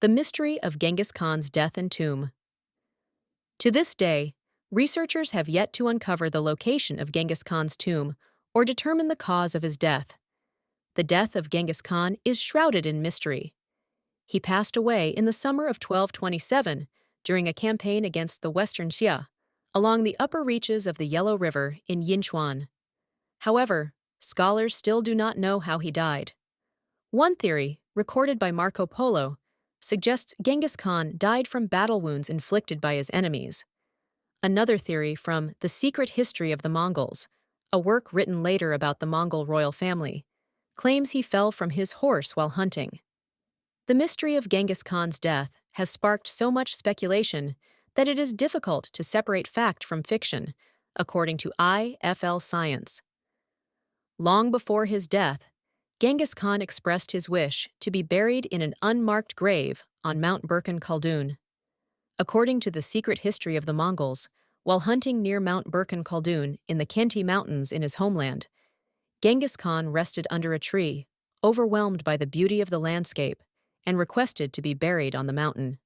The mystery of Genghis Khan's death and tomb. To this day, researchers have yet to uncover the location of Genghis Khan's tomb or determine the cause of his death. The death of Genghis Khan is shrouded in mystery. He passed away in the summer of 1227 during a campaign against the Western Xia, along the upper reaches of the Yellow River in Yinchuan. However, scholars still do not know how he died. One theory, recorded by Marco Polo, suggests Genghis Khan died from battle wounds inflicted by his enemies. Another theory from The Secret History of the Mongols, a work written later about the Mongol royal family, claims he fell from his horse while hunting. The mystery of Genghis Khan's death has sparked so much speculation that it is difficult to separate fact from fiction, according to IFL Science. Long before his death, Genghis Khan expressed his wish to be buried in an unmarked grave on Mount Burkhan Khaldun. According to The Secret History of the Mongols, while hunting near Mount Burkhan Khaldun in the Khenti Mountains in his homeland, Genghis Khan rested under a tree, overwhelmed by the beauty of the landscape, and requested to be buried on the mountain.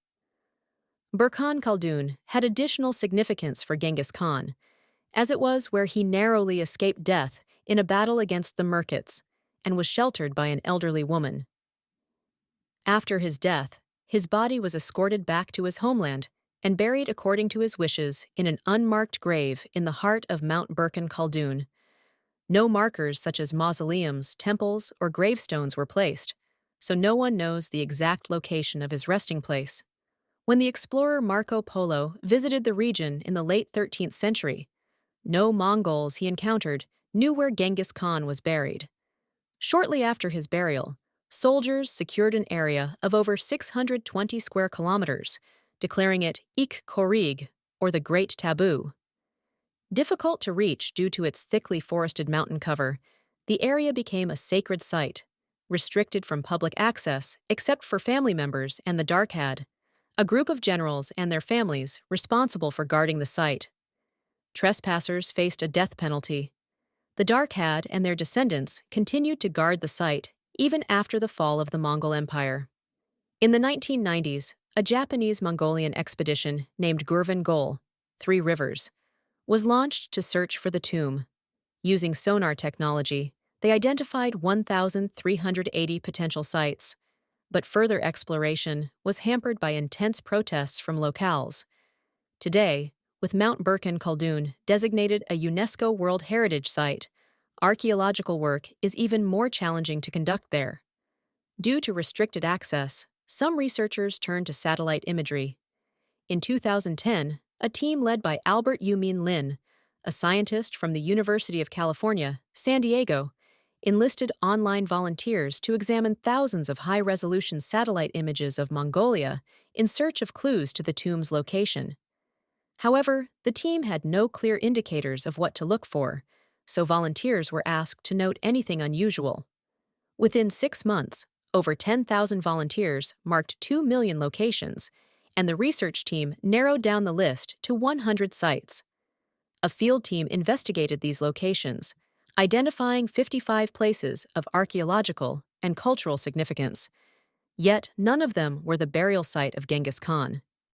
Burkhan Khaldun had additional significance for Genghis Khan, as it was where he narrowly escaped death in a battle against the Merkits and was sheltered by an elderly woman. After his death, his body was escorted back to his homeland and buried according to his wishes in an unmarked grave in the heart of Mount Burkhan Khaldun. No markers such as mausoleums, temples, or gravestones were placed, so no one knows the exact location of his resting place. When the explorer Marco Polo visited the region in the late 13th century, no Mongols he encountered knew where Genghis Khan was buried. Shortly after his burial, soldiers secured an area of over 620 square kilometers, declaring it Ik Korig, or the Great Taboo. Difficult to reach due to its thickly forested mountain cover, the area became a sacred site, restricted from public access except for family members and the Darkhad, a group of generals and their families responsible for guarding the site. Trespassers faced a death penalty. The Darkhad and their descendants continued to guard the site even after the fall of the Mongol Empire. In the 1990s, a Japanese-Mongolian expedition named Gurvan Gol, 3 Rivers, was launched to search for the tomb. Using sonar technology, they identified 1,380 potential sites, but further exploration was hampered by intense protests from locals. Today, with Mount Burkhan Khaldun designated a UNESCO World Heritage Site, archaeological work is even more challenging to conduct there. Due to restricted access, some researchers turned to satellite imagery. In 2010, a team led by Albert Yumin Lin, a scientist from the University of California, San Diego, enlisted online volunteers to examine thousands of high-resolution satellite images of Mongolia in search of clues to the tomb's location. However, the team had no clear indicators of what to look for, so volunteers were asked to note anything unusual. Within 6 months, over 10,000 volunteers marked 2 million locations, and the research team narrowed down the list to 100 sites. A field team investigated these locations, identifying 55 places of archaeological and cultural significance. Yet none of them were the burial site of Genghis Khan.